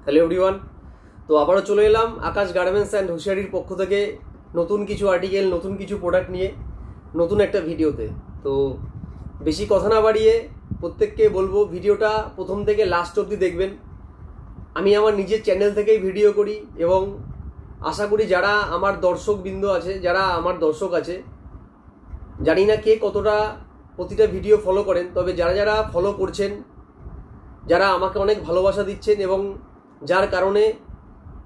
Hello everyone. তো আবারও চলে এলাম আকাশ গার্মেন্টস অ্যান্ড হুঁশিয়ারির পক্ষ থেকে নতুন কিছু আর্টিকেল, নতুন কিছু প্রোডাক্ট নিয়ে নতুন একটা ভিডিওতে। তো বেশি কথা না বাড়িয়ে প্রত্যেককে বলবো ভিডিওটা প্রথম থেকে লাস্ট অবধি দেখবেন। আমি আমার নিজের চ্যানেল থেকেই ভিডিও করি এবং আশা করি যারা আমার দর্শকবৃন্দ আছে, যারা আমার দর্শক আছে, জানি না কে কতটা প্রতিটা ভিডিও ফলো করেন, তবে যারা যারা ফলো করছেন, যারা আমাকে অনেক ভালোবাসা দিচ্ছেন এবং যার কারণে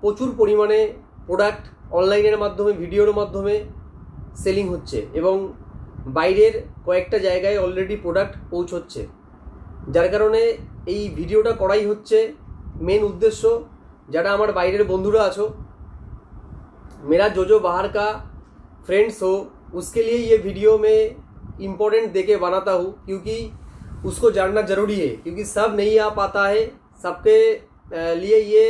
প্রচুর পরিমাণে প্রোডাক্ট অনলাইনের মাধ্যমে, ভিডিওর মাধ্যমে সেলিং হচ্ছে এবং বাইরের কয়েকটা জায়গায় অলরেডি প্রোডাক্ট পৌঁছচ্ছে, যার কারণে এই ভিডিওটা করাই হচ্ছে मेन उद्देश्य। যারা আমার বাইরের বন্ধুরা আছো, मेरा जो बाहर का फ्रेंड्स हो, उसके लिए ये वीडियो में इम्पोर्टेंट देके बनाता हूँ, क्योंकि उसको जानना ज़रूरी है, क्योंकि सब नहीं आ पाता है। सबके लिए ये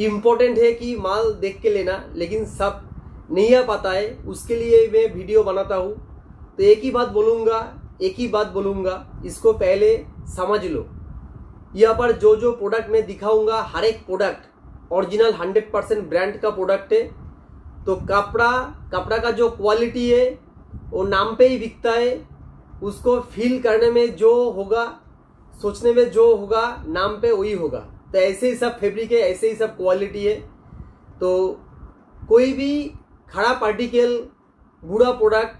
इम्पोर्टेंट है कि माल देख के लेना, लेकिन सब नहीं आ पाता है, उसके लिए मैं वीडियो बनाता हूँ। तो एक ही बात बोलूँगा, इसको पहले समझ लो। यहाँ पर जो प्रोडक्ट मैं दिखाऊंगा, हर एक प्रोडक्ट ओरिजिनल 100% ब्रांड का प्रोडक्ट है। तो कपड़ा का जो क्वालिटी है वो नाम पे ही बिकता है। उसको फील करने में जो होगा, सोचने में जो होगा, नाम पे वही होगा। तो ऐसे ही सब फैब्रिक है, ऐसे ही सब क्वालिटी है। तो कोई भी खराब आर्टिकल, बुरा प्रोडक्ट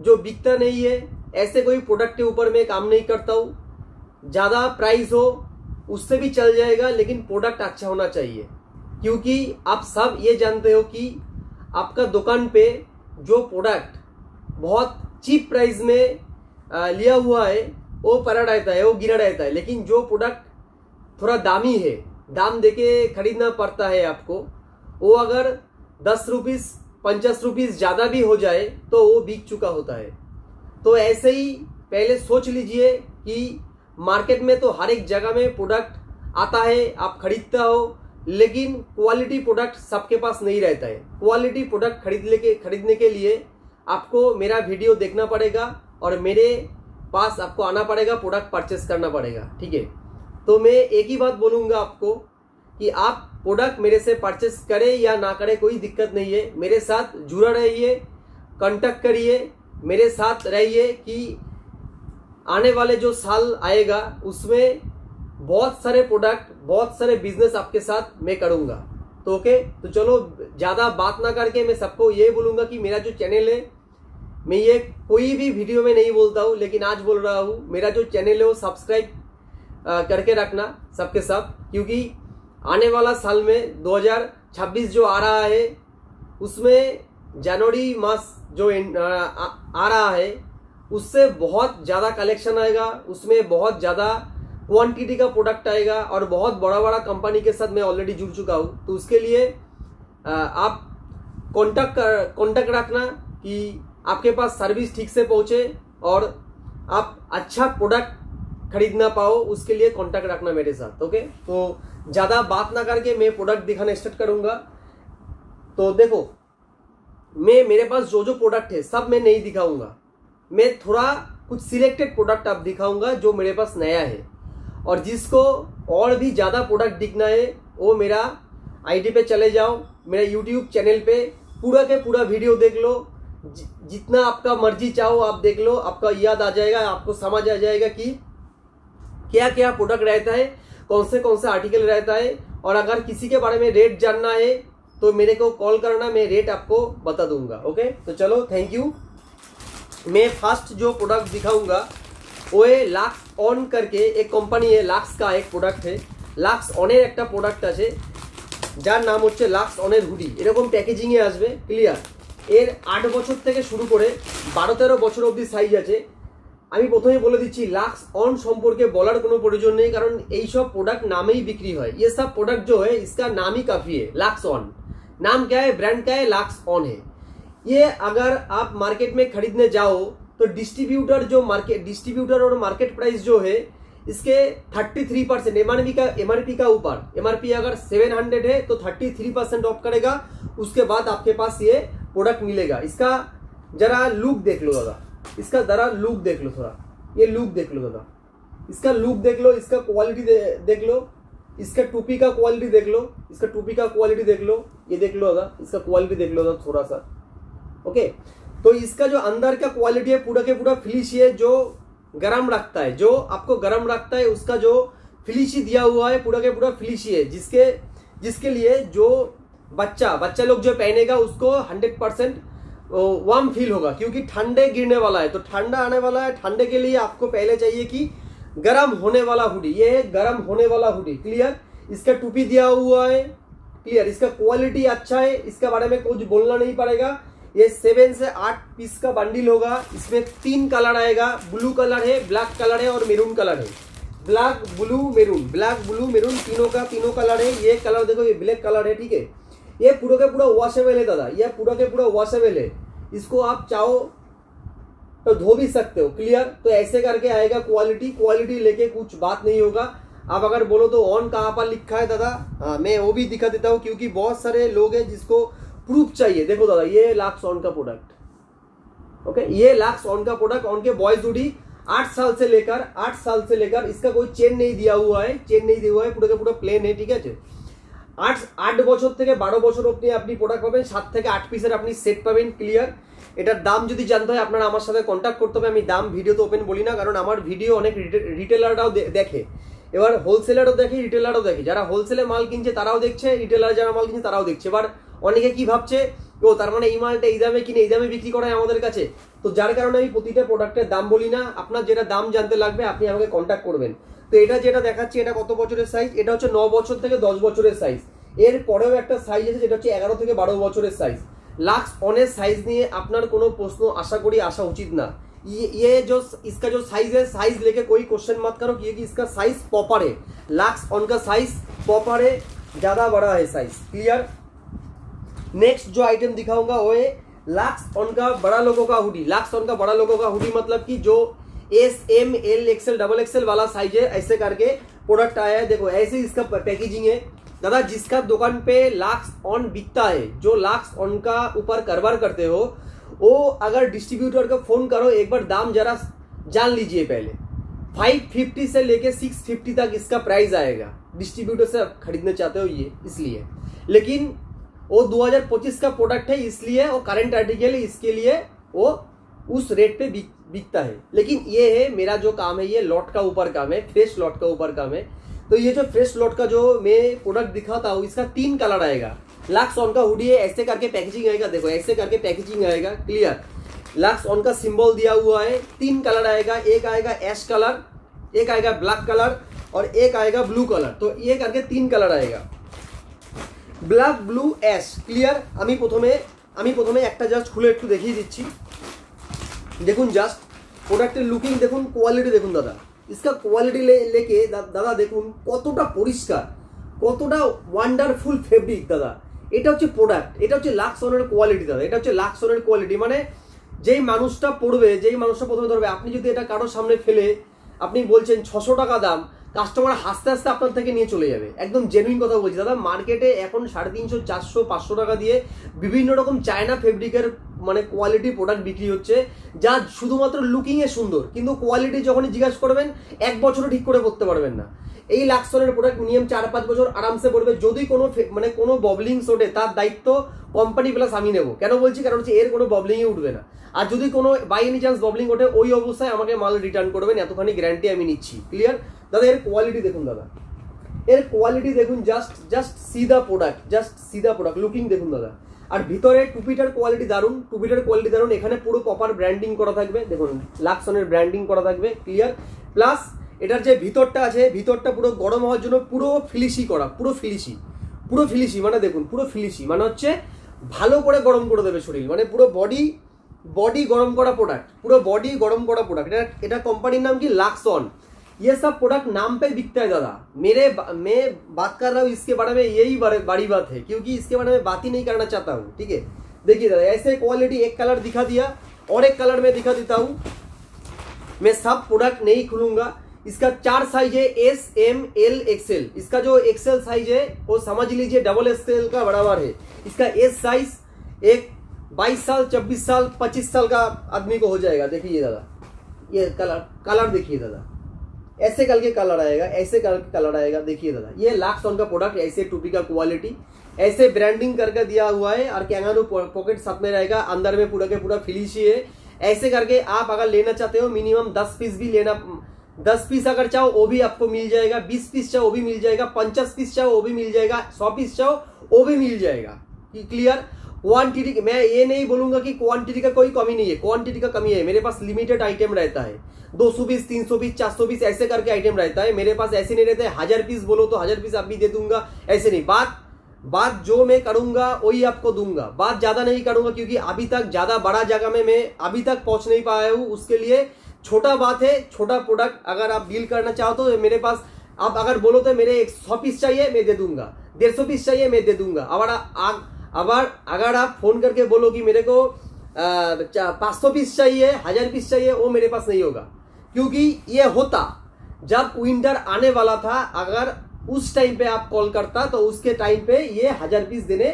जो बिकता नहीं है, ऐसे कोई प्रोडक्ट के ऊपर मैं काम नहीं करता हूँ। ज़्यादा प्राइस हो उससे भी चल जाएगा, लेकिन प्रोडक्ट अच्छा होना चाहिए, क्योंकि आप सब ये जानते हो कि आपका दुकान पे जो प्रोडक्ट बहुत चीप प्राइस में लिया हुआ है वो पड़ा रहता है, वो गिरा रहता है। लेकिन जो प्रोडक्ट थोड़ा दामी है, दाम देके खरीदना पड़ता है आपको, वो अगर 10 रुपीस 50 रुपीस ज़्यादा भी हो जाए तो वो बिक चुका होता है। तो ऐसे ही पहले सोच लीजिए कि मार्केट में तो हर एक जगह में प्रोडक्ट आता है, आप खरीदता हो, लेकिन क्वालिटी प्रोडक्ट सबके पास नहीं रहता है। क्वालिटी प्रोडक्ट खरीदने के लिए आपको मेरा वीडियो देखना पड़ेगा और मेरे पास आपको आना पड़ेगा, प्रोडक्ट परचेस करना पड़ेगा, ठीक है। तो मैं एक ही बात बोलूँगा आपको कि आप प्रोडक्ट मेरे से परचेस करें या ना करें, कोई दिक्कत नहीं है। मेरे साथ जुड़ा रहिए, कांटेक्ट करिए, मेरे साथ रहिए कि आने वाले जो साल आएगा उसमें बहुत सारे प्रोडक्ट, बहुत सारे बिजनेस आपके साथ मैं करूँगा। तो ओके, तो चलो ज़्यादा बात ना करके मैं सबको ये बोलूँगा कि मेरा जो चैनल है, मैं ये कोई भी वीडियो में नहीं बोलता हूँ, लेकिन आज बोल रहा हूँ, मेरा जो चैनल है वो सब्सक्राइब करके रखना सबके साथ, क्योंकि आने वाला साल में 2026 जो आ रहा है, उसमें जनवरी मास जो आ रहा है, उससे बहुत ज़्यादा कलेक्शन आएगा, उसमें बहुत ज़्यादा क्वांटिटी का प्रोडक्ट आएगा और बहुत बड़ा बड़ा कंपनी के साथ मैं ऑलरेडी जुड़ चुका हूँ। तो उसके लिए आप कॉन्टैक्ट रखना कि आपके पास सर्विस ठीक से पहुँचे और आप अच्छा प्रोडक्ट खरीदना पाओ, उसके लिए कॉन्टैक्ट रखना मेरे साथ, ओके। तो ज़्यादा बात ना करके मैं प्रोडक्ट दिखाना स्टार्ट करूँगा। तो देखो, मेरे पास जो प्रोडक्ट है सब मैं नहीं दिखाऊँगा, मैं थोड़ा कुछ सिलेक्टेड प्रोडक्ट आप दिखाऊंगा जो मेरे पास नया है। और जिसको और भी ज़्यादा प्रोडक्ट दिखना है वो मेरा आईडी पे चले जाओ, मेरा यूट्यूब चैनल पे पूरा के पूरा वीडियो देख लो, जितना आपका मर्जी चाहो आप देख लो, आपका याद आ जाएगा, आपको समझ आ जाएगा कि क्या क्या प्रोडक्ट रहता है, कौन से आर्टिकल रहता है। और अगर किसी के बारे में रेट जानना है तो मेरे को कॉल करना, मैं रेट आपको बता दूंगा, ओके। तो चलो, थैंक यू। मैं फर्स्ट जो प्रोडक्ट दिखाऊंगा वो है लाक्स ऑन करके एक कंपनी है, लाक्स का एक प्रोडक्ट है। लाक्स ऑनेर एक प्रोडक्ट আছে যার নাম হচ্ছে লাক্স অনের হুডি। এরকম প্যাকেজিংয়ে আসবে, ক্লিয়ার। এর 8 বছর থেকে শুরু করে 12-13 বছর অবধি সাইজ আছে। আমি প্রথমেই বলে দিচ্ছি, লাক্স অন সম্পর্কে বলার কোনো প্রয়োজন নেই, কারণ এই সব प्रोडक्ट नामेই বিক্রি হয়। ये सब प्रोडक्ट जो है इसका नाम ही काफ़ी है, लाक्स ऑन। नाम क्या है, ब्रांड क्या है, लाक्स ऑन है। ये अगर आप मार्केट में खरीदने जाओ तो डिस्ट्रीब्यूटर और मार्केट प्राइस जो है इसके 33% एमआरपी का ऊपर, एमआरपी अगर 700 है तो 33% ऑफ करेगा। उसके बाद आपके पास ये प्रोडक्ट मिलेगा। इसका जरा लुक देख लो दादा, इसका जरा लुक देख लो, थोड़ा ये लुक देख लो दादा, इसका लुक देख लो, इसका क्वालिटी देख लो। इसका टोपी का क्वालिटी देख लो, इसका टोपी का क्वालिटी देख लो, ये देख लो दादा, इसका क्वालिटी देख लो दादा थोड़ा सा। ओके, तो इसका जो अंदर का क्वालिटी है पूरा के पूरा फिनिशी है, जो गरम रखता है, जो आपको गरम रखता है, उसका जो फिनिशी दिया हुआ है पूरा के पूरा फिनिशी है, जिसके लिए जो बच्चा लोग जो पहनेगा उसको 100% वार्म फील होगा, क्योंकि ठंडे गिरने वाला है, तो ठंडा आने वाला है। ठंडे के लिए आपको पहले चाहिए कि गरम होने वाला हुडी, ये है गरम होने वाला हुडी। क्लियर, इसका टोपी दिया हुआ है, क्लियर, इसका क्वालिटी अच्छा है, इसके बारे में कुछ बोलना नहीं पड़ेगा। ये 7 से 8 पीस का बंडल होगा, इसमें 3 कलर आएगा, ब्लू कलर है, ब्लैक कलर है और मेरून कलर है। ब्लैक ब्लू मेरून तीनों कलर है। ये कलर देखो, ये ब्लैक कलर है, ठीक है। ये पूरा का पूरा वॉशेबल है दादा, ये पूरा के पूरा वॉशेबल है, इसको आप चाहो तो धो भी सकते हो। क्लियर, तो ऐसे करके आएगा क्वालिटी लेके कुछ बात नहीं होगा। आप अगर बोलो तो ऑन कहाँ पर लिखा है दादा, हाँ मैं वो भी दिखा देता हूँ, क्योंकि बहुत सारे लोग हैं जिसको प्रूफ चाहिए। देखो दादा, ये लक्स ऑन का प्रोडक्ट, ओके, ये लक्स ऑन का प्रोडक्ट, ऑन के बॉयज हुडी 8 साल से लेकर इसका कोई चेन नहीं दिया हुआ है, पूरा का पूरा प्लेन है, ठीक है। 8 বছর থেকে 12 বছর অবধি আপনি প্রোডাক্ট পাবেন, 7 থেকে 8 পিসের আপনি সেট পাবেন। ক্লিয়ার, এটার দাম যদি জানতে হয় আপনারা আমার সাথে কন্ট্যাক্ট করতে হবে। আমি দাম ভিডিওতে ওপেন বলি না, কারণ আমার ভিডিও অনেক রিটেলাররাও দেখে, এবার হোলসেলারও দেখে, রিটেলারও দেখে। যারা হোলসেলে মাল কিনছে তারাও দেখছে, রিটেলার যারা মাল কিনছে তারাও দেখছে। এবার অনেকে কি ভাবছে, ও তার মানে এই মালটা এই দামে কিনে এই দামে বিক্রি করায় আমাদের কাছে, তো যার কারণে আমি প্রতিটা প্রোডাক্টের দাম বলি না। আপনার যেটা দাম জানতে লাগবে আপনি আমাকে কন্ট্যাক্ট করবেন। তো এটা যেটা দেখাচ্ছি এটা কত বছরের সাইজ, এটা হচ্ছে 9 বছর থেকে 10 বছরের সাইজ। এর পরেও একটা সাইজ আছে যেটা হচ্ছে 11 থেকে 12 বছরের সাইজ। লাক্স অনের সাইজ নিয়ে আপনার কোনো প্রশ্ন আশা করি আসা উচিত না। ये जो इसका जो साइज है, साइज लेके कोई क्वेश्चन मत करो, क्योंकि इसका साइज प्रॉपर है। लक्स ऑन का साइज प्रॉपर है, ज्यादा बड़ा है साइज। क्लियर, नेक्स्ट जो आइटम दिखाऊंगा वो है लक्स ऑन का बड़ा लोगों का हुडी। लक्स ऑन का बड़ा लोगों का हुडी मतलब कि जो S, M, L, XL, XXL वाला साइज है, ऐसे करके प्रोडक्ट आया है। देखो ऐसे इसका पैकेजिंग है दादा। जिसका दुकान पे लक्स ऑन बिकता है, जो लक्स ऑन का ऊपर कारोबार करते हो, वो अगर डिस्ट्रीब्यूटर को फोन करो, एक बार दाम जरा जान लीजिए पहले। 550 से लेके 650 तक इसका प्राइस आएगा। डिस्ट्रीब्यूटर से आप खरीदना चाहते हो ये इसलिए, लेकिन वो 2025 का प्रोडक्ट है इसलिए, वो करंट आर्टिकल है इसके लिए वो उस रेट पे बिकता है। लेकिन ये है मेरा जो काम है, ये लॉट का ऊपर काम है, फ्रेश लॉट का ऊपर काम है। तो ये जो फ्रेश लॉट का जो मैं प्रोडक्ट दिखाता हूँ, इसका 3 कलर आएगा। लक्स ऑन का हुडी है, ऐसे करके पैकेजिंग आएगा, देखो ऐसे करके पैकेजिंग आएगा। क्लियर, लक्स ऑन का सिंबल दिया हुआ है। 3 कलर आएगा, एक आएगा एश कलर, एक आएगा ब्लैक कलर और एक आएगा ब्लू कलर। तो ये करके 3 कलर आएगा, ব্ল্যাক ব্লু অ্যাশ। ক্লিয়ার, আমি প্রথমে একটা জাস্ট খুলে একটু দেখিয়ে দিচ্ছি। দেখুন জাস্ট প্রোডাক্টের লুকিং দেখুন, কোয়ালিটি দেখুন দাদা। इसका क्वालिटी लेके दादा দেখুন কতটা পরিষ্কার, কতটা ওয়ান্ডারফুল ফেব্রিক দাদা। এটা হচ্ছে প্রোডাক্ট, এটা হচ্ছে লাক্স অনের কোয়ালিটি দাদা। এটা হচ্ছে লাক্স অনের কোয়ালিটি, মানে যেই মানুষটা পড়বে, যেই মানুষটা প্রথমে ধরবে, আপনি যদি এটা কারোর সামনে ফেলে আপনি বলছেন 600 টাকা দাম, কাস্টমার হাসতে হাসতে আপনার থেকে নিয়ে চলে যাবে। একদম জেনুইন কথা বলছি দাদা। মার্কেটে এখন 350, 400, 500 টাকা দিয়ে বিভিন্ন রকম চায়না ফেব্রিকের মানে কোয়ালিটি প্রোডাক্ট বিক্রি হচ্ছে, যা শুধুমাত্র লুকিং এ সুন্দর, কিন্তু কোয়ালিটি যখনই জিজ্ঞাসা করবেন 1 বছরও ঠিক করে পড়তে পারবেন না। এই লাক্সনের প্রোডাক্ট মিনিমাম 4-5 বছর আরামসে পড়বে। যদি কোনো ববলিংস ওঠে তার দায়িত্ব কোম্পানি প্লাস আমি নেবো। কেন বলছি, কারণ হচ্ছে এর কোনো ববলিংই উঠবে না। আর যদি কোনো বাই এনি চান্স ববলিং ওঠে, ওই অবস্থায় আমাকে মাল রিটার্ন করবেন, এতখানি গ্যারান্টি আমি নিচ্ছি। ক্লিয়ার দাদা, এর কোয়ালিটি দেখুন দাদা, এর কোয়ালিটি দেখুন। জাস্ট সিধা প্রোডাক্ট লুকিং দেখুন দাদা। আর ভিতরে টুপিটার কোয়ালিটি দারুন, এখানে পুরো প্রপার ব্র্যান্ডিং করা থাকবে। দেখুন লাক্সনের ব্র্যান্ডিং করা থাকবে। ক্লিয়ার, প্লাস এটার যে ভিতরটা আছে, ভিতরটা পুরো গরম হওয়ার জন্য পুরো ফিলিশি করা, পুরো ফিলিশি মানে দেখুন, পুরো ফিলিশি মানে হচ্ছে ভালো করে গরম করে দেবে শরীর, মানে পুরো বডি गरम करा प्रोडक्ट, पूरा बॉडी गरम करा प्रोडक्ट। এটা কোম্পানির नाम की लक्स ऑन। ये सब प्रोडक्ट नाम पे बिकता है दादा। मैं बात कर रहा हूँ इसके बारे में, यही बड़ी बात है, क्योंकि इसके बारे में बात ही नहीं करना चाहता हूँ। ठीक है, देखिए दादा ऐसे क्वालिटी, एक कलर दिखा दिया और एक कलर में दिखा देता हूँ। मैं सब प्रोडक्ट नहीं खुलूंगा। इसका 4 साइज है, S, M, L, XL। इसका जो XL साइज है वो समझ लीजिए XXL का बराबर है। इसका S साइज एक 22 साल, 24 साल, 25 साल का आदमी को हो जाएगा। देखिए दादा, ये कलर देखिए दादा, ऐसे करके कलर आएगा, ऐसे करके कलर आएगा। देखिए दादा, ये लक्सॉन का प्रोडक्ट, ऐसे टोपी का क्वालिटी, ऐसे ब्रांडिंग करके दिया हुआ है और कैंगारू पॉकेट साथ में रहेगा, अंदर में पूरा के पूरा फिनिश ही है। ऐसे करके आप अगर लेना चाहते हो मिनिमम 10 पीस भी लेना, 10 पीस अगर चाहो वो भी आपको मिल जाएगा, 20 पीस चाहो वो भी मिल जाएगा, 50 पीस चाहो वो भी मिल जाएगा, 100 पीस चाहो वो भी मिल जाएगा। क्लियर? क्वांटिटी, मैं ये नहीं बोलूंगा कि क्वांटिटी का कोई कमी नहीं है, क्वांटिटी का कमी है। मेरे पास लिमिटेड आइटम रहता है, 200 पीस, 300 पीस, 400 पीस ऐसे करके आइटम रहता है मेरे पास। ऐसे नहीं रहता है 1000 पीस बोलो तो 1000 पीस आप भी दे दूंगा, ऐसे नहीं। बात जो मैं करूंगा वही आपको दूंगा, बात ज्यादा नहीं करूंगा, क्योंकि अभी तक ज्यादा बड़ा जगह में मैं अभी तक पहुंच नहीं पाया हूं। उसके लिए छोटा बात है, छोटा प्रोडक्ट अगर आप डील करना चाहो तो मेरे पास, आप अगर बोलो तो मेरे 100 पीस चाहिए मैं दे दूंगा, 150 पीस चाहिए मैं दे दूंगा। अगर आप फोन करके बोलो कि मेरे को 500 पीस चाहिए, 1000 पीस चाहिए, वो मेरे पास नहीं होगा। क्योंकि ये होता जब विंटर आने वाला था, अगर उस टाइम पे आप कॉल करता तो उसके टाइम पे ये 1000 पीस देने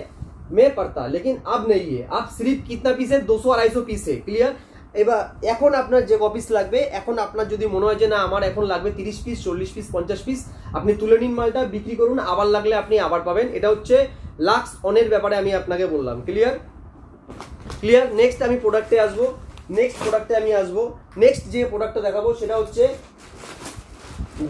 में पड़ता, लेकिन अब नहीं है। अब सिर्फ कितना पीस है? 200-250 पीस है। क्लियर? এবার এখন আপনার যে কপিস লাগবে, এখন আপনার যদি মনে হয় যে না আমার এখন লাগবে 30 পিস, 40 পিস, 50 পিস, আপনি তুলে নিন মালটা, বিক্রি করুন, আবার লাগলে আপনি আবার পাবেন। এটা হচ্ছে লাক্স অনের ব্যাপারে আমি আপনাকে বললাম। ক্লিয়ার? নেক্সট আমি প্রোডাক্টে আসবো, নেক্সট যে প্রোডাক্টটা দেখাবো সেটা হচ্ছে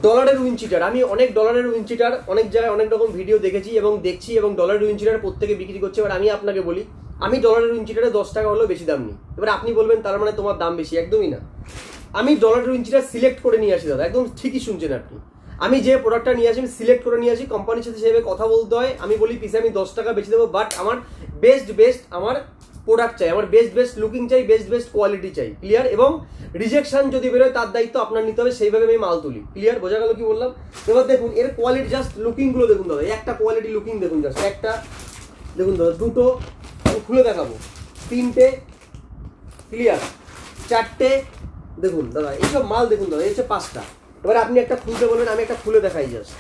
ডলারের উইনচিটার। আমি অনেক ডলারের উইনচিটার অনেক জায়গায় অনেক রকম ভিডিও দেখেছি এবং দেখছি, এবং ডলারের উইনচিটার প্রত্যেকে বিক্রি করছে। এবার আমি আপনাকে বলি, আমি ডলারের উইনচিটারে 10 টাকা হলেও বেশি দাম নিই। এবার আপনি বলবেন তার মানে তোমার দাম বেশি, একদমই না। আমি ডলারের উইনচিটার সিলেক্ট করে নিয়ে আসি দাদা, একদম ঠিকই শুনছেন আপনি। আমি যে প্রোডাক্টটা নিয়ে আসি আমি সিলেক্ট করে নিয়ে আসি, কোম্পানির সাথে সেভাবে কথা বলতে হয়। আমি বলি পিসে আমি 10 টাকা বেশি দেবো, বাট আমার বেস্ট আমার প্রোডাক্ট চাই, আমার বেস্ট লুকিং চাই, বেস্ট কোয়ালিটি চাই। ক্লিয়ার? এবং রিজেকশন যদি বেরোয় তার দায়িত্ব আপনার নিতে হবে, সেইভাবে আমি মাল তুলি। ক্লিয়ার? বোঝা গেল কি বললাম? এবার দেখুন এর কোয়ালিটি, জাস্ট লুকিং গুলো দেখুন দাদা, একটা কোয়ালিটি লুকিং দেখুন, জাস্ট একটা দেখুন দাদা, দুটো খুলে দেখাবো, 3টে, ক্লিয়ার, 4টে, দেখুন দাদা এইসব মাল দেখুন দাদা, এই হচ্ছে 5টা। এবার আপনি একটা খুলতে বলবেন, আমি একটা খুলে দেখাই জাস্ট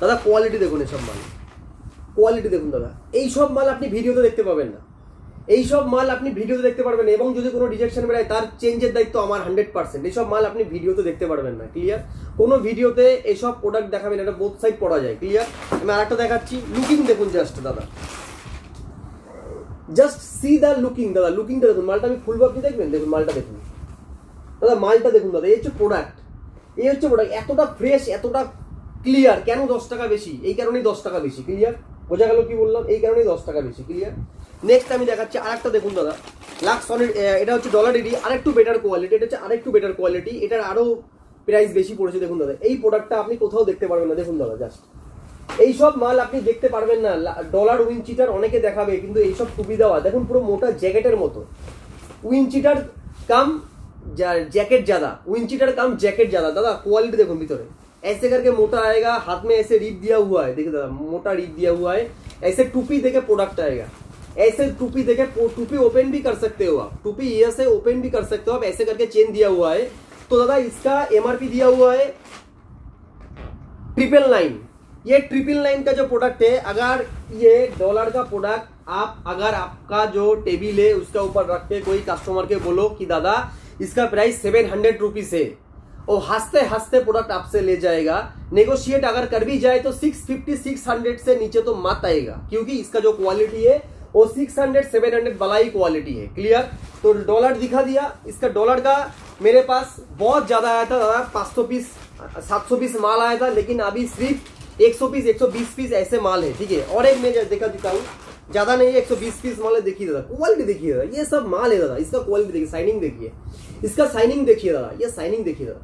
দাদা। কোয়ালিটি দেখুন, এসব মাল কোয়ালিটি দেখুন দাদা, এইসব মাল আপনি ভিডিওতে দেখতে পাবেন না, এইসব মাল আপনি ভিডিওতে দেখতে পারবেন না। এবং যদি কোনো রিজেকশন বেরোয় তার চেঞ্জের দায়িত্ব আমার 100%। এইসব মাল আপনি ভিডিওতে দেখতে পারবেন না। ক্লিয়ার? কোনো ভিডিওতে এইসব প্রোডাক্ট দেখাবেন, এটা বোথ সাইড পড়া যায়। ক্লিয়ার? আমি আরেকটা দেখাচ্ছি, লুকিং দেখুন জাস্ট দাদা, জাস্ট সি দ্য লুকিং দাদা, লুকিংটা দেখুন, মালটা আমি খুলবো, আপনি দেখবেন, দেখুন মালটা দেখুন দাদা, মালটা দেখুন দাদা, এই হচ্ছে প্রোডাক্ট, এতটা ফ্রেশ, এতটা ক্লিয়ার। কেন 10 টাকা বেশি? এই কারণেই 10 টাকা বেশি। ক্লিয়ার? বোঝা গেল কি বললাম? এই কারণেই 10 টাকা বেশি। ক্লিয়ার? নেক্সট আমি দেখাচ্ছি আরেকটা, দেখুন দাদা, লাক্সনের, এটা হচ্ছে ডলারেরই আরেকটু বেটার কোয়ালিটি, এটা হচ্ছে আরেকটু বেটার কোয়ালিটি, এটার আরো প্রাইস বেশি পড়েছে। দেখুন দাদা, এই প্রোডাক্টটা আপনি কোথাও দেখতে পারবেন না। দেখুন দাদা, জাস্ট এইসব মাল আপনি দেখতে পারবেন না। ডলার উইনচিটার অনেকে দেখাবে, কিন্তু এইসব টুপি দেওয়া দেখুন, পুরো মোটা জ্যাকেটের মতো। উইনচিটার কাম जैकेट ज्यादा, विंचिटर कम जैकेट ज्यादा। दादा क्वालिटी देखो भीतर ऐसे करके मोटा आएगा, हाथ में ऐसे रिप दिया हुआ है, देखिए दादा मोटा रिप दिया हुआ है। ऐसे टूपी देके प्रोडक्ट आएगा, ऐसे टूपी देके टूपी ओपन भी कर सकते हो आप, टूपी ये से ओपन भी कर सकते हो आप। ऐसे करके चेन दिया हुआ है। तो दादा इसका एमआरपी दिया हुआ है 999। ये 999 का जो प्रोडक्ट है, अगर ये डॉलर का प्रोडक्ट आप अगर आपका जो टेबल है उसका ऊपर रख के कोई कस्टमर के बोलो कि दादा इसका प्राइस 700 रुपीज है, और हंसते हंसते प्रोडक्ट आपसे ले जाएगा। नेगोशिएट अगर कर भी जाए तो 650-600 से नीचे तो मत आएगा, क्योंकि इसका जो क्वालिटी है वो 600-700 वाला ही क्वालिटी है। क्लियर? तो डॉलर दिखा दिया। इसका डॉलर का मेरे पास बहुत ज्यादा आया था दादा, 500 पीस 700 पीस माल आया था, लेकिन अभी सिर्फ 100 पीस 120 पीस ऐसे माल है। ठीक है? और एक मैं देखा देता हूँ, ज्यादा नहीं है, 120 पीस माल है। देखिए दादा क्वालिटी देखिए दादा, ये सब माल है दादा, इसका क्वालिटी देखिए, साइनिंग देखिए, इसका साइनिंग देखिए दादा, ये साइनिंग देखिए दादा,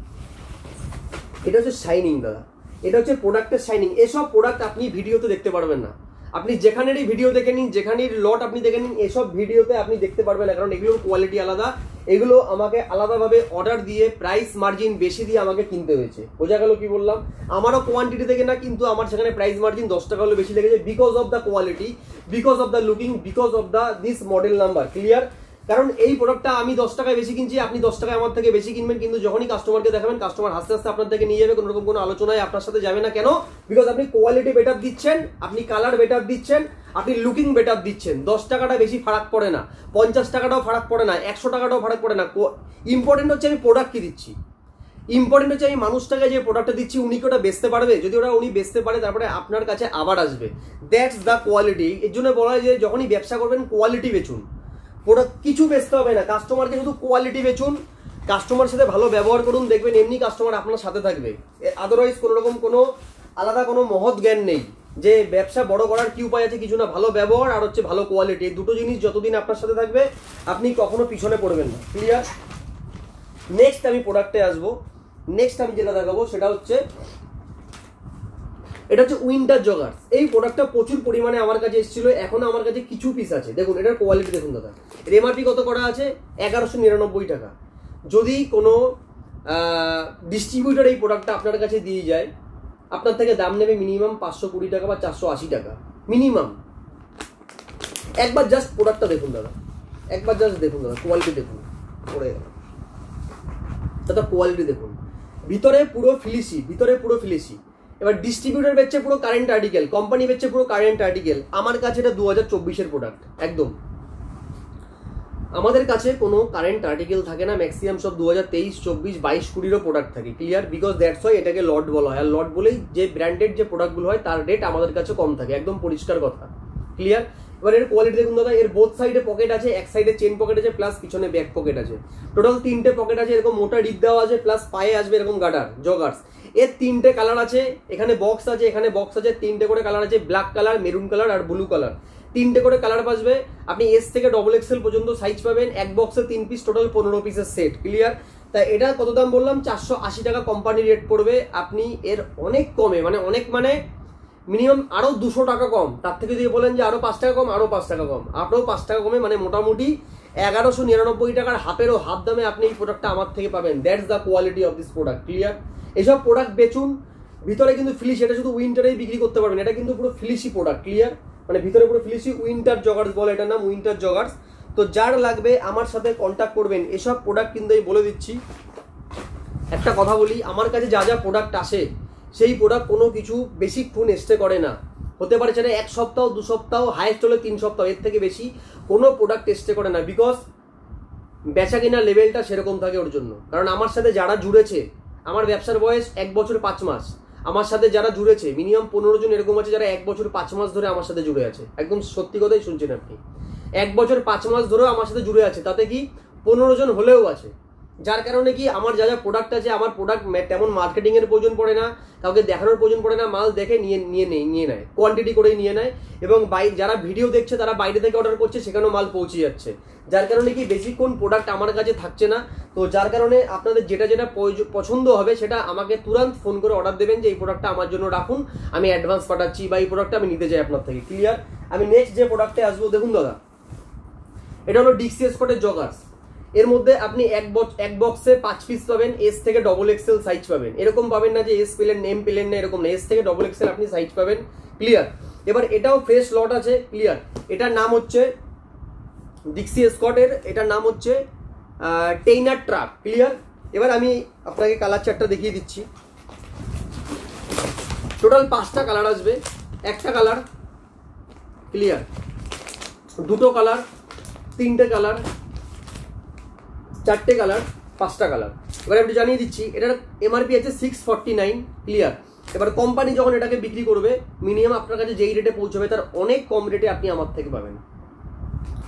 এটা হচ্ছে শাইনিং দাদা, এটা হচ্ছে প্রোডাক্টের শাইনিং। এসব প্রোডাক্ট আপনি ভিডিওতে দেখতে পারবেন না। আপনি যেখানেরই ভিডিও দেখে নিন, যেখানেরই লট আপনি দেখে নিন, এসব ভিডিওতে আপনি দেখতে পারবেন না, কারণ এগুলোর কোয়ালিটি আলাদা। এগুলো আমাকে আলাদাভাবে অর্ডার দিয়ে প্রাইস মার্জিন বেশি দিয়ে আমাকে কিনতে হয়েছে। বোঝা গেল কি বললাম? আমারও কোয়ান্টিটি থেকে না, কিন্তু আমার সেখানে প্রাইস মার্জিন 10 টাকা হলে বেশি লেগেছে, because of the quality, because of the looking, because of the this model number. Clear? কারণ এই প্রোডাক্টটা আমি 10 টাকায় বেশি কিনছি, আপনি 10 টাকায় আমার থেকে বেশি কিনবেন, কিন্তু যখনই কাস্টমারকে দেখাবেন কাস্টমার হাসতে হাসতে আপনার থেকে নিয়ে যাবে, কোনো রকম কোনো আলোচনায় আপনার সাথে যাবে না। কেন? বিকজ আপনি কোয়ালিটি বেটার দিচ্ছেন, আপনি কালার বেটার দিচ্ছেন, আপনি লুকিং বেটার দিচ্ছেন। 10 টাকাটা বেশি ফারাক পড়ে না, 50 টাকাটাও ফারাক পড়ে না, 100 টাকাটাও ফারাক পড়ে না। ইম্পর্টেন্ট হচ্ছে আমি প্রোডাক্ট কি দিচ্ছি। ইম্পর্টেন্ট হচ্ছে আমি মানুষটাকে যে প্রোডাক্টটা দিচ্ছি উনি কি ওটা বেচতে পারবে, যদি উনি বেচতে পারে তারপরে আপনার কাছে আবার আসবে। That's the quality. এর জন্য বলা হয় যে যখনই ব্যবসা করবেন কোয়ালিটি বেচুন, প্রোডাক্ট কিছু বেচতে হবে না, কাস্টমারকে শুধু কোয়ালিটি বেচুন, কাস্টমার সাথে ভালো ব্যবহার করুন, দেখবেন এমনি কাস্টমার আপনার সাথে থাকবে। আদারওয়াইজ কোনো রকম কোনো আলাদা কোনো মহৎ জ্ঞান নেই যে ব্যবসা বড় করার কি উপায় আছে, কিছু না, ভালো ব্যবহার আর হচ্ছে ভালো কোয়ালিটি। এই দুটো জিনিস যতদিন আপনার সাথে থাকবে আপনি কখনো পিছনে পড়বেন না। ক্লিয়ার? নেক্সট আমি প্রোডাক্টে আসবো। নেক্সট আমি যেটা দেখাবো সেটা হচ্ছে এটা হচ্ছে উইন্টার জগার্স। এই প্রোডাক্টটা প্রচুর পরিমাণে আমার কাছে এসেছিল, এখনো আমার কাছে কিছু পিস আছে। দেখুন এটার কোয়ালিটি দেখুন দাদা, এর এমআরপি কত করা আছে? 1199 টাকা। যদি কোনো ডিস্ট্রিবিউটর এই প্রোডাক্টটা আপনার কাছে দিয়ে যায়, আপনার থেকে দাম নেবে মিনিমাম 520 টাকা বা 480 টাকা মিনিমাম। একবার জাস্ট প্রোডাক্টটা দেখুন দাদা, একবার জাস্ট দেখুন দাদা, কোয়ালিটি দেখুন, পড়ে গেল দাদা, কোয়ালিটি দেখুন, ভিতরে পুরো ফিলিসি, ভিতরে পুরো ফিলিসি। এবার ডিস্ট্রিবিউটর বেচছে পুরো কারেন্ট আর্টিকেল, কোম্পানি বেচছে পুরো কারেন্ট আর্টিকেল। আমার কাছে এটা 2024-এর প্রোডাক্ট একদম। আমাদের কাছে কোনো কারেন্ট আর্টিকেল থাকে না, ম্যাক্সিমাম সব 2023, 24, 22, 20-এরও প্রোডাক্ট থাকে। ক্লিয়ার? বিকজ দ্যাটস ওয়াই এটাকে লট বলা হয়। আর লট বলেই যে ব্র্যান্ডেড যে প্রোডাক্টগুলো হয় তার রেট আমাদের কাছে কম থাকে, একদম পরিষ্কার কথা। ক্লিয়ার? এবার এর কোয়ালিটি দেখুন দাদা, এর বোথ সাইডে পকেট আছে, এক সাইডে চেন পকেট আছে প্লাস পিছনে ব্যাক পকেট আছে। টোটাল 3টে পকেট আছে, এরকম মোটা রিপ দেওয়া আছে, প্লাস পায়ে আসবে এরকম গার্ডার জগার্স। এর 3টে কালার আছে, এখানে বক্স আছে, এখানে বক্স আছে, 3টে করে কালার আছে, ব্ল্যাক কালার, মেরুন কালার আর ব্লু কালার। 3টে করে কালার পাসবে। আপনি এস থেকে XXL পর্যন্ত সাইজ পাবেন। এক বক্সে 3 পিস, টোটাল 15 পিসের সেট। ক্লিয়ার? তাই এটা কত দাম বললাম? 480 টাকা কোম্পানি রেট পড়বে। আপনি এর অনেক কমে, মানে অনেক মানে মিনিমাম আরো 200 টাকা কম, তার থেকে যদি বলেন যে আরো 5 টাকা কম, আরো 5 টাকা কম, আরো 5 টাকা কমে, মানে মোটামুটি 1199 টাকার হাফেরও হাফ দামে আপনি এই প্রোডাক্টটা আমার থেকে পাবেন। That's the quality of this product. Clear? এইসব প্রোডাক্ট বেচুন। ভিতরে কিন্তু ফিলিশ, এটা শুধু উইন্টারেই বিক্রি করতে পারবেন, এটা কিন্তু পুরো ফিলিশি প্রোডাক্ট। ক্লিয়ার? মানে ভিতরে পুরো ফিলিশি, উইন্টার জগার্স বলে এটার নাম, উইন্টার জগার্স। তো যার লাগবে আমার সাথে কন্ট্যাক্ট করবেন। এসব প্রোডাক্ট কিন্তু আমি বলে দিচ্ছি, একটা কথা বলি, আমার কাছে যা যা প্রোডাক্ট আসে সেই প্রোডাক্ট কোনো কিছু বেশিক্ষণ স্টে করে না। হতে পারে সেটা 1 সপ্তাহ, 2 সপ্তাহ, হাইস্ট হলে 3 সপ্তাহ, এর থেকে বেশি কোনো প্রোডাক্ট স্টে করে না। বিকজ বেচা কেনার লেভেলটা সেরকম থাকে ওর জন্য। কারণ আমার সাথে যারা জুড়েছে, আমার ব্যবসার বয়স 1 বছর 5 মাস, আমার সাথে যারা জুড়েছে মিনিমাম 15 জন এরকম আছে যারা 1 বছর 5 মাস ধরে আমার সাথে জুড়ে আছে। একদম সত্যি কথাই শুনছেন আপনি, 1 বছর 5 মাস ধরেও আমার সাথে জুড়ে আছে, তাতে কি 15 জন হলেও আছে। যার কারণে কি আমার যা যা প্রোডাক্ট আছে, আমার প্রোডাক্ট তেমন মার্কেটিং এর প্রয়োজন পড়ে না, কাউকে দেখানোর প্রয়োজন পড়ে না, মাল দেখে নিয়ে নেয়, কোয়ান্টিটি করেই নিয়ে নেয়। এবং যারা ভিডিও দেখছে তারা বাইরে থেকে অর্ডার করছে, সেখানেও মাল পৌঁছে যাচ্ছে। যার কারণে কি বেশিক্ষণ প্রোডাক্ট আমার কাছে থাকছে না। তো যার কারণে আপনাদের যেটা যেটা পছন্দ হবে সেটা আমাকে তুরন্ত ফোন করে অর্ডার দেবেন যে এই প্রোডাক্টটা আমার জন্য রাখুন, আমি অ্যাডভান্স পাঠাচ্ছি বা এই প্রোডাক্টটা আমি নিতে চাই আপনার থেকে। ক্লিয়ার? আমি নেক্সট যে প্রোডাক্টে আসবো, দেখুন দাদা, এটা হলো ডিক্সি স্কটের জগার্স। এর মধ্যে আপনি এক বক্সে 5 পিস পাবেন, এস থেকে XXL সাইজ পাবেন। এরকম পাবেন না যে এস পেলেন নেম পেলেন না, এরকম না, এস থেকে XXL আপনি সাইজ পাবেন। ক্লিয়ার? এবার এটাও ফ্রেশ লট আছে। ক্লিয়ার? এটার নাম হচ্ছে ডিক্সি স্কটের, এটার নাম হচ্ছে টেইনার ট্রাক। ক্লিয়ার? এবার আমি আপনাকে কালার চার্টটা দেখিয়ে দিচ্ছি। টোটাল 5টা কালার আসবে, একটা কালার, ক্লিয়ার, 2টো কালার, 3টে কালার, 4টে কালার, 5টা কালার। এবার আমি জানিয়ে দিচ্ছি এটার এমআরপি আছে 649। ক্লিয়ার? এবার কোম্পানি যখন এটাকে বিক্রি করবে মিনিমাম আপনার কাছে যেই রেটে পৌঁছবে তার অনেক কম রেটে আপনি আমার থেকে পাবেন।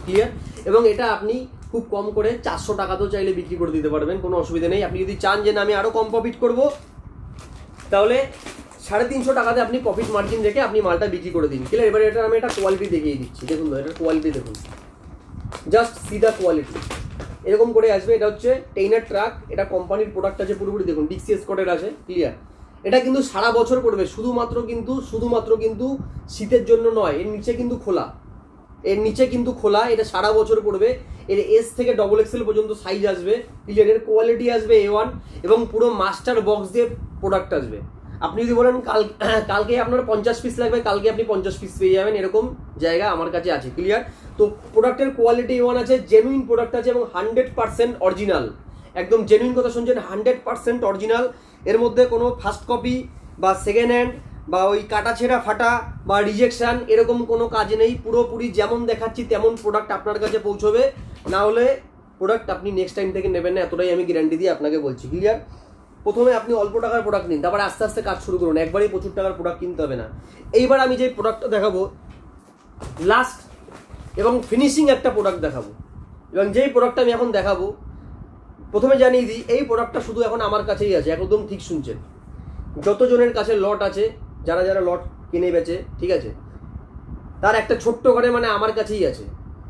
ক্লিয়ার? এবং এটা আপনি খুব কম করে 400 টাকাতেও চাইলে বিক্রি করে দিতে পারবেন, কোনো অসুবিধা নেই। আপনি যদি চান যে না আমি আরো কম প্রফিট করব, তাহলে 350 টাকাতে আপনি প্রফিট মার্জিন রেখে আপনি মালটা বিক্রি করে দিন। ক্লিয়ার? এবার এটা আমি একটা কোয়ালিটি দেখিয়ে দিচ্ছি, দেখুন এটার কোয়ালিটি দেখুন, জাস্ট সি দা কোয়ালিটি। এরকম করে আসবে। এটা হচ্ছে টেইনার ট্রাক, এটা কোম্পানির প্রোডাক্ট আছে পুরোপুরি, দেখুন ডিক্সি স্কটের আছে। ক্লিয়ার? এটা কিন্তু সারা বছর পড়বে, শুধুমাত্র কিন্তু শীতের জন্য নয়, এর নিচে কিন্তু খোলা, এর নিচে কিন্তু খোলা, এটা সারা বছর পড়বে। এর এস থেকে XXL পর্যন্ত সাইজ আসবে। ক্লিয়ার? এর কোয়ালিটি আসবে A1 এবং পুরো মাস্টার বক্স দিয়ে প্রোডাক্ট আসবে। আপনি যদি বলেন কালকে আপনার 50 পিস লাগবে, কালকে আপনি 50 পিস পেয়ে যাবেন, এরকম জায়গা আমার কাছে আছে। ক্লিয়ার? তো প্রোডাক্টের কোয়ালিটি A1 আছে, জেনুইন প্রোডাক্ট আছে এবং 100% অরিজিনাল। একদম জেনুইন কথা শুনছেন, 100% অরিজিনাল। এর মধ্যে কোনো ফার্স্ট কপি বা সেকেন্ড হ্যান্ড বা ওই কাটা ছেঁড়া ফাটা বা রিজেকশন এরকম কোনো কাজ নেই। পুরোপুরি যেমন দেখাচ্ছি তেমন প্রোডাক্ট আপনার কাছে পৌঁছবে, না হলে প্রোডাক্ট আপনি নেক্সট টাইম থেকে নেবেন না, এতটাই আমি গ্যারান্টি দিয়ে আপনাকে বলছি। ক্লিয়ার? প্রথমে আপনি অল্প টাকার প্রোডাক্ট নিন, তারপরে আস্তে আস্তে কাজ শুরু করুন, একবারেই প্রচুর টাকার প্রোডাক্ট কিনতে হবে না। এইবার আমি যে প্রোডাক্টটা দেখাবো লাস্ট এবং ফিনিশিং একটা প্রোডাক্ট দেখাবো, এবং যেই প্রোডাক্টটা আমি এখন দেখাবো প্রথমে জানিয়ে দিই এই প্রোডাক্টটা শুধু এখন আমার কাছেই আছে, একদম ঠিক শুনছেন। যতজনের কাছে লট আছে, যারা যারা লট কিনে বেচে, ঠিক আছে, তার একটা ছোট্ট ঘরে মানে আমার কাছেই আছে।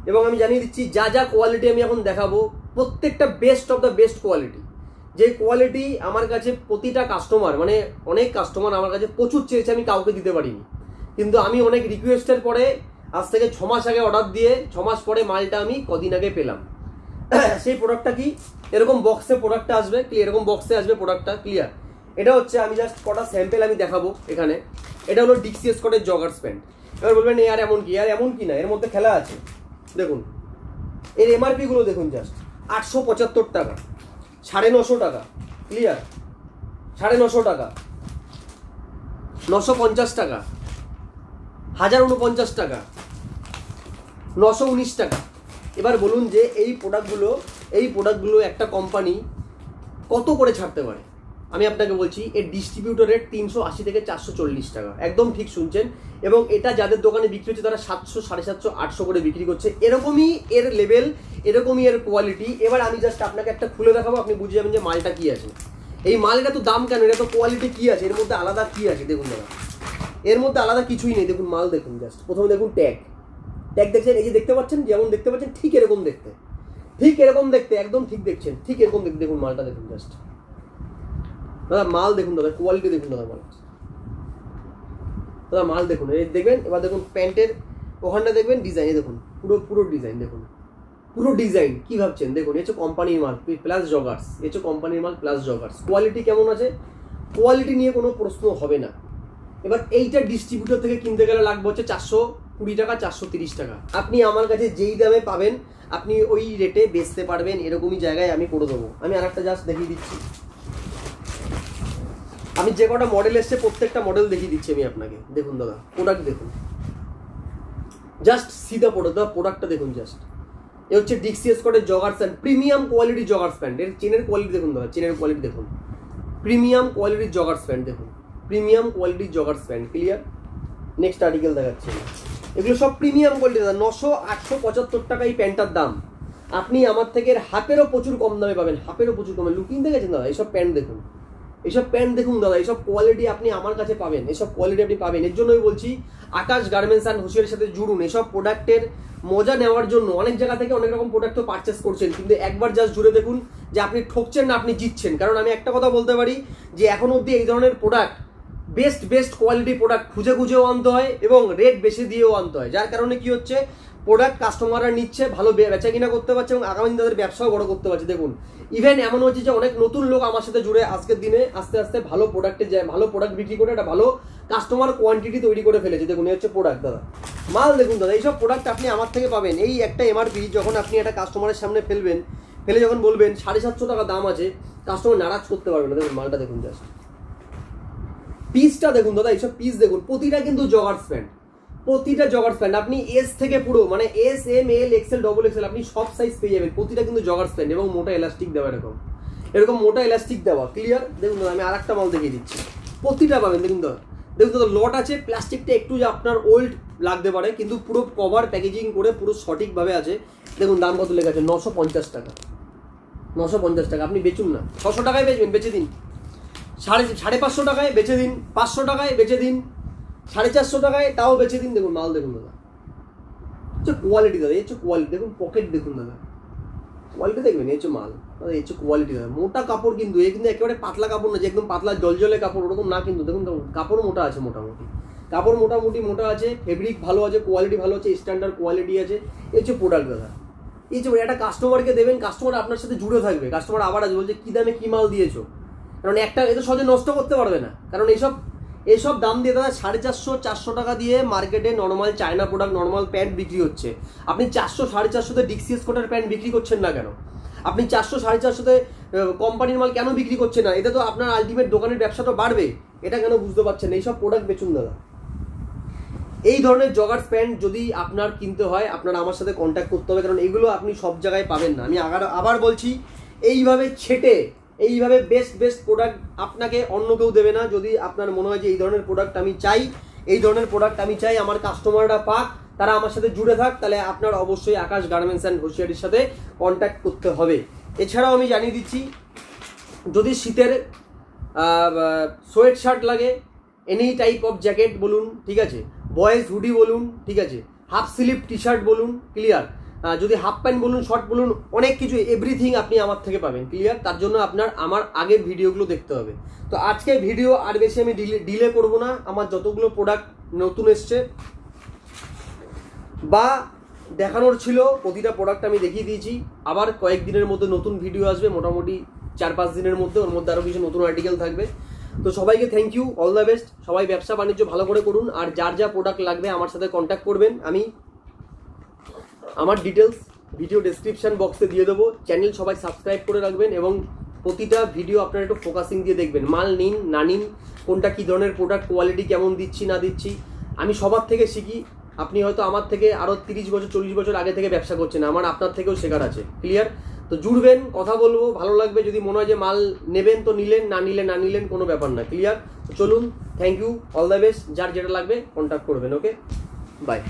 এবং আমি জানিয়ে দিচ্ছি যা যা কোয়ালিটি আমি এখন দেখাবো প্রত্যেকটা best of the best quality. যে কোয়ালিটি আমার কাছে প্রতিটা কাস্টমার, মানে অনেক কাস্টমার আমার কাছে প্রচুর চেয়েছে, আমি কাউকে দিতে পারিনি, কিন্তু আমি অনেক রিকোয়েস্টের পরে আজ থেকে 6 মাস আগে অর্ডার দিয়ে 6 মাস পরে মালটা আমি কদিন আগে পেলাম। সেই প্রোডাক্টটা কি, এরকম বক্সে প্রোডাক্টটা আসবে, ক্লিয়ার, এরকম বক্সে আসবে প্রোডাক্টটা, ক্লিয়ার। এটা হচ্ছে আমি জাস্ট কটা স্যাম্পেল আমি দেখাবো এখানে। এটা হলো ডিক্সি স্কটের জগার্স প্যান্ট। এবার বলবেন আর এমন কি, আর এমন কি না, এর মধ্যে খেলা আছে। দেখুন এর এমআরপি গুলো দেখুন, জাস্ট 875 টাকা, 950 টাকা, ক্লিয়ার, 950 টাকা, 950 টাকা, 1049 টাকা, 919 টাকা। এবার বলুন যে এই প্রোডাক্টগুলো একটা কোম্পানি কত করে ছাড়তে পারে? আমি আপনাকে বলছি এর ডিস্ট্রিবিউটর রেট 380 থেকে 440 টাকা, একদম ঠিক শুনছেন। এবং এটা যাদের দোকানে বিক্রি হচ্ছে তারা 700, 750, 800 করে বিক্রি করছে। এরকমই এর লেভেল, এরকমই এর কোয়ালিটি। এবার আমি জাস্ট আপনাকে একটা খুলে দেখাবো, আপনি বুঝে যাবেন যে মালটা কি আছে। এই মালটা তো দাম কেন, এটা তো কোয়ালিটি কি আছে, এর মধ্যে আলাদা কি আছে দেখুন দাদা। এর মধ্যে আলাদা কিছুই নেই। দেখুন মাল দেখুন, জাস্ট প্রথমে দেখুন ট্যাগ দেখছেন, এই যে দেখতে পাচ্ছেন, যেমন দেখতে পাচ্ছেন ঠিক এরকম দেখতে, ঠিক এরকম দেখতে, একদম ঠিক দেখছেন, ঠিক এরকম দেখতে। দেখুন মালটা দেখুন, জাস্ট দাদা মাল দেখুন দাদা, কোয়ালিটি দেখুন দাদা, দাদা মাল দেখুন, এই দেখবেন। এবার দেখুন প্যান্টের ওখানটা দেখবেন, ডিজাইন দেখুন, পুরো ডিজাইন দেখুন, পুরো ডিজাইন। কি ভাবছেন, দেখুন এই হচ্ছে কোম্পানির মাল প্লাস জগার্স, এই হচ্ছে কোম্পানির মাল প্লাস জগার্স। কোয়ালিটি কেমন আছে, কোয়ালিটি নিয়ে কোনো প্রশ্ন হবে না। এবার এইটা ডিস্ট্রিবিউটর থেকে কিনতে গেলে লাগবে হচ্ছে 420 টাকা, 430 টাকা। আপনি আমার কাছে যেই দামে পাবেন আপনি ওই রেটে বেচতে পারবেন, এরকমই জায়গায় আমি করে দেবো। আমি আর একটা জাস্ট দেখিয়ে দিচ্ছি, আমি যে কটা মডেল এসছে প্রত্যেকটা মডেল দেখিয়ে দিচ্ছি আমি আপনাকে। দেখুন দাদা প্রোডাক্ট দেখুন, জাস্ট সিধা প্রোডাক্টটা দেখুন, জাস্ট এ হচ্ছে ডিক্সি স্কটের joggers pant, premium quality joggers pant. এর চেনের কোয়ালিটি দেখুন দাদা, চেনের কোয়ালিটি দেখুন, প্রিমিয়াম কোয়ালিটির জগার্স প্যান্ট দেখুন, প্রিমিয়াম কোয়ালিটির joggers pant, clear. Next article দেখাচ্ছি, এগুলো সব প্রিমিয়াম কোয়ালিটি দাদা। 875 টাকা এই প্যান্টটার দাম। আপনি আমার থেকে হাফেরও প্রচুর কম দামে পাবেন, হাফেরও প্রচুর কমে। লুকিং দেখেছেন দাদা, এইসব প্যান্ট দেখুন, এইসব প্যান্ট দেখুন দাদা, এইসব কোয়ালিটি আপনি আমার কাছে পাবেন, এসব কোয়ালিটি আপনি পাবেন। এর জন্যই বলছি আকাশ গার্মেন্টস অ্যান্ড হোসিয়ারের সাথে জুড়ুন। এসব প্রোডাক্টের মজা নেওয়ার জন্য অনেক জায়গা থেকে অনেক রকম প্রোডাক্ট তো পারচেস করছেন, কিন্তু একবার জাস্ট জুড়ে দেখুন যে আপনি ঠকছেন না, আপনি জিতছেন। কারণ আমি একটা কথা বলতে পারি যে এখন অবধি এই ধরনের প্রোডাক্ট বেস্ট কোয়ালিটি প্রোডাক্ট খুঁজেও আনতে হয় এবং রেট বেশি দিয়েও আনতে হয়। যার কারণে কি হচ্ছে, প্রোডাক্ট কাস্টমাররা নিচ্ছে, ভালো বেচা কিনা করতে পারছে এবং আগামী দিন তাদের ব্যবসাও বড় করতে পারছে। দেখুন ইভেন এমন হচ্ছে যে অনেক নতুন লোক আমার সাথে জুড়ে আজকের দিনে আস্তে আস্তে ভালো প্রোডাক্টে যায়, ভালো প্রোডাক্ট বিক্রি করে একটা ভালো কাস্টমার কোয়ান্টিটি তৈরি করে ফেলেছে। দেখুন এই হচ্ছে প্রোডাক্ট দাদা, মাল দেখুন দাদা। এইসব প্রোডাক্ট আপনি আমার থেকে পাবেন। এই একটা এমআরপি যখন আপনি একটা কাস্টমারের সামনে ফেলে যখন বলবেন 750 টাকা দাম আছে, কাস্টমার নারাজ করতে পারবে না। দেখুন মালটা দেখুন, জাস্ট পিসটা দেখুন দাদা, এইসব পিস দেখুন, প্রতিটা কিন্তু জগার্স প্যান্ট, প্রতিটা জগার্স প্যান্ট। আপনি এস থেকে পুরো মানে এস, এম, এল, এক্সেল, ডবল এক্সেল আপনি সব সাইজ পেয়ে যাবেন। প্রতিটা কিন্তু জগার্স প্যান্ট এবং মোটা এলাস্টিক দেওয়া, এরকম মোটা এলাস্টিক দেওয়া, ক্লিয়ার। দেখুন দাদা আমি আর একটা মাল দেখিয়ে দিচ্ছি, প্রতিটা পাবেন। দেখুন দাদা লট আছে, প্লাস্টিকটা একটু আপনার ওল্ড লাগতে পারে, কিন্তু পুরো কভার প্যাকেজিং করে পুরো সঠিকভাবে আছে। দেখুন দাম কত লেখা আছে, 950 টাকা, 950 টাকা। আপনি বেচুন না, 600 টাকায় বেচবেন, বেচে দিন। 550 টাকায় বেচে দিন, 500 টাকায় বেচে দিন, 450 টাকায় তাও বেচে দিন। দেখুন মাল দেখুন দাদা, হচ্ছে কোয়ালিটি দাদা, এই হচ্ছে কোয়ালিটি। দেখুন পকেট দেখুন দাদা, কোয়ালিটি দেখবেন, এই হচ্ছে মাল দাদা, এই হচ্ছে কোয়ালিটি দাদা। মোটা কাপড় কিন্তু, এই কিন্তু একেবারে পাতলা কাপড় না যে একদম পাতলা জলজলে কাপড়, ওরকম না কিন্তু। দেখুন কাপড় মোটা আছে, মোটামুটি কাপড় মোটা আছে, ফেব্রিক ভালো আছে, কোয়ালিটি ভালো আছে, স্ট্যান্ডার্ড কোয়ালিটি আছে। এই হচ্ছে প্রোডাক্ট দাদা। এই যে একটা কাস্টমারকে দেবেন, কাস্টমার আপনার সাথে জুড়ে থাকবে, কাস্টমার আবার আসবে বলছে কি দামে কি মাল দিয়েছো। কারণ একটা এত সহজে নষ্ট করতে পারবে না, কারণ এইসব দাম দিয়ে দাদা 450, 400 টাকা দিয়ে মার্কেটে normal China product, normal pant বিক্রি হচ্ছে। আপনি 400, 450 ডিক্সি স্কটের প্যান্ট বিক্রি করছেন না কেন? আপনি 400, 450 কোম্পানির মাল কেন বিক্রি করছেন না? এতে তো আপনার আলটিমেট দোকানের ব্যবসাটা বাড়বে, এটা কেন বুঝতে পারছেন? এইসব প্রোডাক্ট বেচুন দাদা। এই ধরনের জগার্স প্যান্ট যদি আপনার কিনতে হয় আপনার আমার সাথে কন্ট্যাক্ট করতে হবে, কারণ এগুলো আপনি সব জায়গায় পাবেন না। আমি আবার বলছি, এইভাবে ছেটে এইভাবে বেস্ট বেস্ট প্রোডাক্ট আপনাকে অন্য কেউ দেবে না। যদি আপনার মনে হয় যে এই ধরনের প্রোডাক্ট আমি চাই, এই ধরনের প্রোডাক্ট আমি চাই আমার কাস্টমাররা পাক, তারা আমার সাথে জুড়ে থাক, তাহলে আপনার অবশ্যই আকাশ গার্মেন্টস অ্যান্ড হোশিয়ারির সাথে কন্ট্যাক্ট করতে হবে। এছাড়াও আমি জানিয়ে দিচ্ছি, যদি শীতের সোয়েট শার্ট লাগে, এনি টাইপ অফ জ্যাকেট বলুন, ঠিক আছে, বয়েজ হুডি বলুন, ঠিক আছে, হাফ স্লিভ টি শার্ট বলুন, ক্লিয়ার, যদি হাফ প্যান্ট বলুন, শর্ট বলুন, অনেক কিছু এভরিথিং আপনি আমার থেকে পাবেন, ক্লিয়ার। তার জন্য আপনার আমার আগের ভিডিওগুলো দেখতে হবে। তো আজকে ভিডিও আর বেশি আমি ডিলে করব না। আমার যতগুলো প্রোডাক্ট নতুন এসছে বা দেখানোর ছিল প্রতিটা প্রোডাক্ট আমি দেখিয়ে দিয়েছি। আবার কয়েকদিনের মধ্যে নতুন ভিডিও আসবে, মোটামুটি 4-5 দিনের মধ্যে। ওর মধ্যে আরও কিছু নতুন আর্টিকেল থাকবে। তো সবাইকে thank you, all the best. সবাই ব্যবসা বাণিজ্য ভালো করে করুন, আর যার যা প্রোডাক্ট লাগবে আমার সাথে কন্ট্যাক্ট করবেন। আমি আমার ডিটেলস ভিডিও ডেসক্রিপশন বক্সে দিয়ে দেবো। চ্যানেল সবাই সাবস্ক্রাইব করে রাখবেন এবং প্রতিটা ভিডিও আপনারা একটু ফোকাসিং দিয়ে দেখবেন। মাল নিন না নিন, কোনটা কী ধরনের প্রোডাক্ট, কোয়ালিটি কেমন দিচ্ছি না দিচ্ছি, আমি সবার থেকে শিখি। আপনি হয়তো আমার থেকে আরও 30 বছর 40 বছর আগে থেকে ব্যবসা করছেন, আমার আপনার থেকেও শেখার আছে, ক্লিয়ার। তো জুড়বেন, কথা বলবো, ভালো লাগবে। যদি মনে হয় যে মাল নেবেন তো নিলেন, না নিলেন কোনো ব্যাপার না, ক্লিয়ার। তো চলুন, thank you, all the best. যার যেটা লাগবে কন্ট্যাক্ট করবেন। Okay, by.